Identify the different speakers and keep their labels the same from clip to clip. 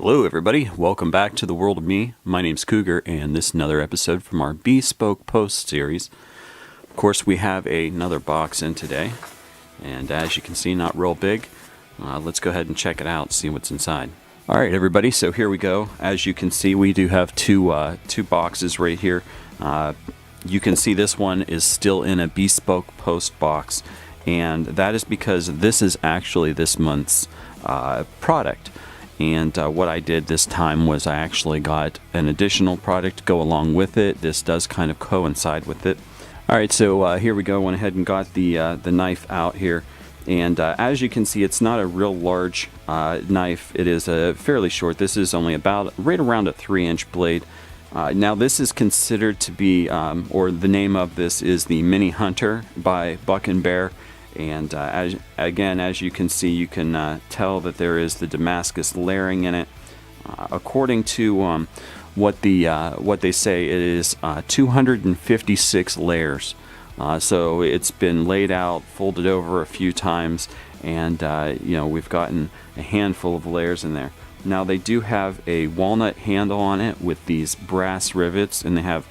Speaker 1: Hello everybody, welcome back to the World of Me. My name's Cougar and this is another episode from our BeSpoke Post series. Of course we have another box in today, and as you can see, not real big. Let's go ahead and check it out, see what's inside. Alright everybody, so here we go. As you can see, we do have two boxes right here. You can see this one is still in a BeSpoke Post box, and that is because this is actually this month's product. And what I did this time was I actually got an additional product to go along with it. This does kind of coincide with it. Alright, so here we go. I went ahead and got the knife out here. And as you can see, it's not a real large knife. It is fairly short. This is only about right around a 3-inch blade. Now this is considered to be, or the name of this is the Mini Hunter by Buck and Bear. And as you can see, you can tell that there is the Damascus layering in it. According to what they say, it is 256 layers. So it's been laid out, folded over a few times, and we've gotten a handful of layers in there. Now they do have a walnut handle on it with these brass rivets, and they have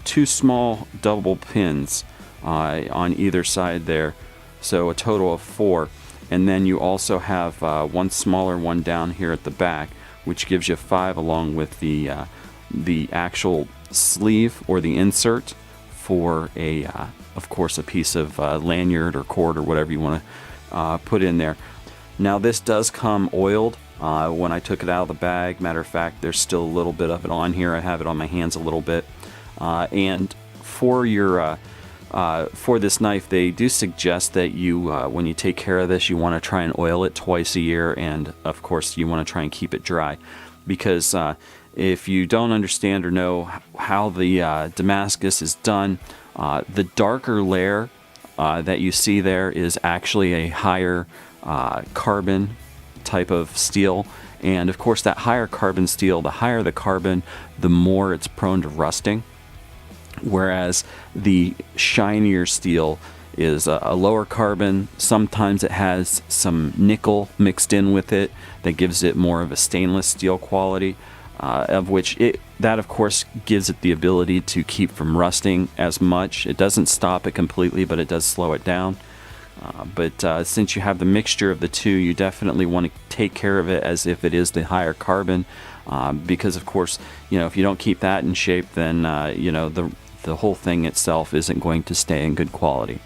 Speaker 1: two small double pins on either side there, so a total of 4. And then you also have one smaller one down here at the back, which gives you 5, along with the actual sleeve or the insert for of course, a piece of lanyard or cord or whatever you want to put in there. Now this does come oiled. When I took it out of the bag, matter of fact, there's still a little bit of it on here. I have it on my hands a little bit, and for your for this knife, they do suggest that you, when you take care of this, you want to try and oil it twice a year, and of course you want to try and keep it dry, because if you don't understand or know how the Damascus is done, the darker layer that you see there is actually a higher carbon type of steel, and of course that higher carbon steel, the higher the carbon, the more it's prone to rusting. Whereas the shinier steel is a lower carbon. Sometimes it has some nickel mixed in with it that gives it more of a stainless steel quality, of which that of course gives it the ability to keep from rusting as much. It doesn't stop it completely, but it does slow it down. But since you have the mixture of the two, you definitely want to take care of it as if it is the higher carbon, because of course, if you don't keep that in shape, then the whole thing itself isn't going to stay in good quality.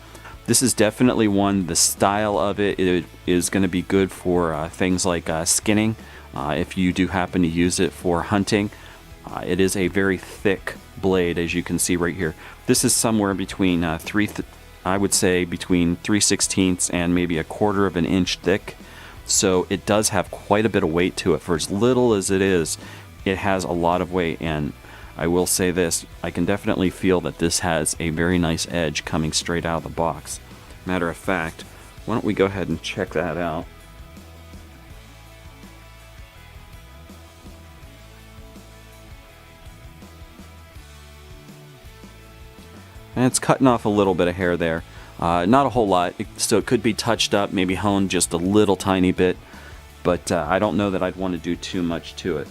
Speaker 1: This is definitely one, the style of it is going to be good for things like skinning, if you do happen to use it for hunting. It is a very thick blade, as you can see right here. This is somewhere between I would say between 3/16 and maybe 1/4 of an inch thick. So it does have quite a bit of weight to it. For as little as it is, it has a lot of weight, and I will say this, I can definitely feel that this has a very nice edge coming straight out of the box. Matter of fact, why don't we go ahead and check that out. And it's cutting off a little bit of hair there. Not a whole lot, so it could be touched up, maybe honed just a little tiny bit, but I don't know that I'd want to do too much to it.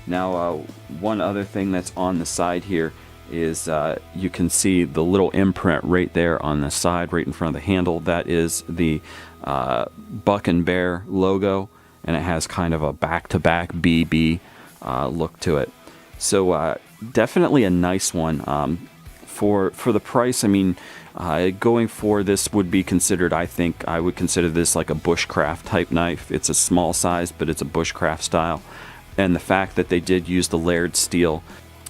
Speaker 1: Now, one other thing that's on the side here is you can see the little imprint right there on the side, right in front of the handle. That is the Buck and Bear logo, and it has kind of a back-to-back BB look to it. So definitely a nice one. For the price, I mean, going for this would be considered, I think, I would consider this like a bushcraft type knife. It's a small size, but it's a bushcraft style. And the fact that they did use the layered steel.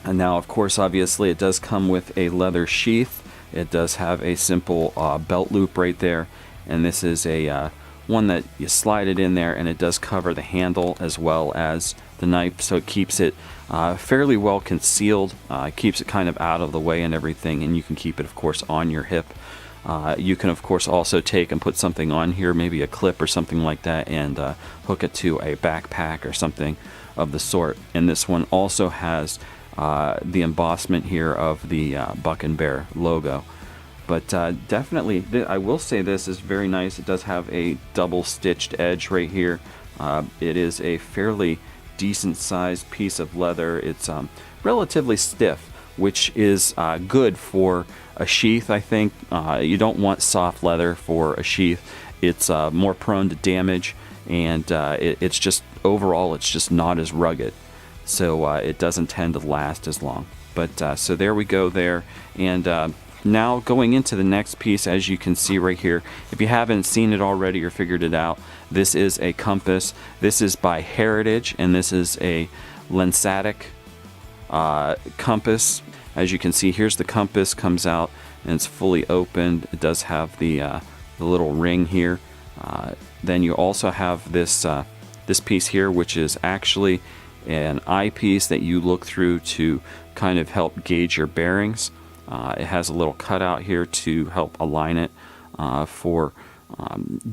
Speaker 1: And now, of course, obviously, it does come with a leather sheath. It does have a simple belt loop right there. And this is a one that you slide it in there, and it does cover the handle as well as the knife. So it keeps it fairly well concealed. Keeps it kind of out of the way and everything. And you can keep it, of course, on your hip. You can, of course, also take and put something on here, maybe a clip or something like that, and hook it to a backpack or something of the sort. And this one also has the embossment here of the Buck and Bear logo. But definitely, I will say this is very nice. It does have a double stitched edge right here It is a fairly decent sized piece of leather. It's relatively stiff, which is good for a sheath, I think. You don't want soft leather for a sheath. It's more prone to damage, and it's just, overall, it's just not as rugged. So it doesn't tend to last as long. But so there we go there. And now going into the next piece, as you can see right here, if you haven't seen it already or figured it out, this is a compass. This is by Heratage, and this is a Lensatic compass. As you can see, here's the compass, comes out and it's fully opened. It does have the little ring here. Then you also have this this piece here, which is actually an eyepiece that you look through to kind of help gauge your bearings. It has a little cutout here to help align it for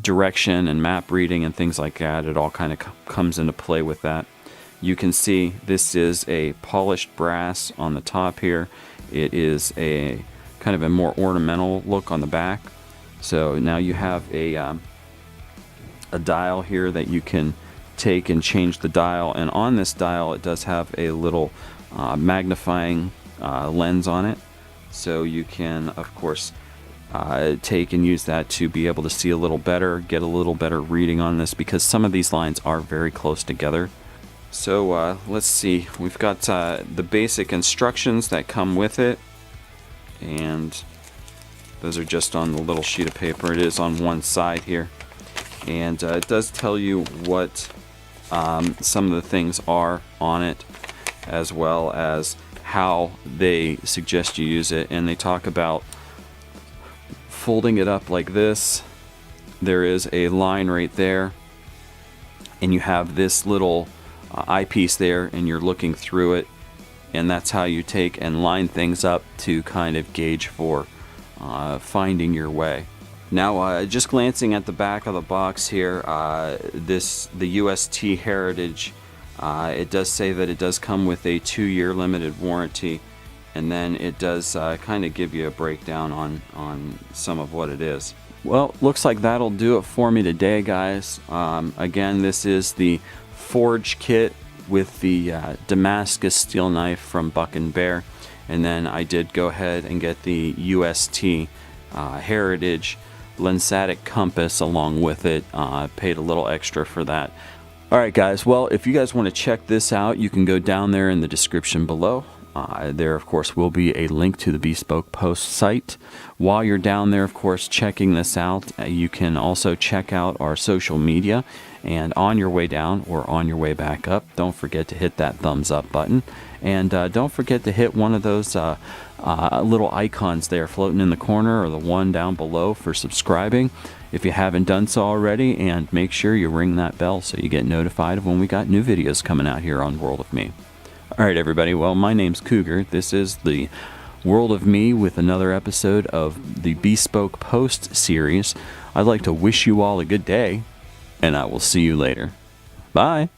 Speaker 1: direction and map reading and things like that. It all kind of comes into play with that. You can see this is a polished brass on the top here. It is a kind of a more ornamental look on the back. So now you have a dial here that you can take and change the dial. And on this dial, it does have a little magnifying lens on it. So you can, of course, take and use that to be able to see a little better, get a little better reading on this, because some of these lines are very close together. So let's see, we've got the basic instructions that come with it, and those are just on the little sheet of paper. It is on one side here, and it does tell you what some of the things are on it, as well as how they suggest you use it. And they talk about folding it up like this. There is a line right there, and you have this little eyepiece there, and you're looking through it, and that's how you take and line things up to kind of gauge for finding your way. Now, just glancing at the back of the box here, the UST Heratage, it does say that it does come with a 2-year limited warranty, and then it does kind of give you a breakdown on some of what it is. Well, looks like that'll do it for me today, guys. Again, this is the forge kit with the Damascus steel knife from Buck & Bear, and then I did go ahead and get the UST Heratage Lensatic Compass along with it. Paid a little extra for that. Alright guys, well, if you guys want to check this out, you can go down there in the description below. There, of course, will be a link to the BeSpoke Post site. While you're down there, of course, checking this out, you can also check out our social media. And on your way down or on your way back up, don't forget to hit that thumbs up button. And don't forget to hit one of those little icons there floating in the corner, or the one down below for subscribing if you haven't done so already. And make sure you ring that bell so you get notified of when we got new videos coming out here on World of Me. Alright everybody, well, my name's Cougar. This is the World of Me with another episode of the BeSpoke Post series. I'd like to wish you all a good day, and I will see you later. Bye!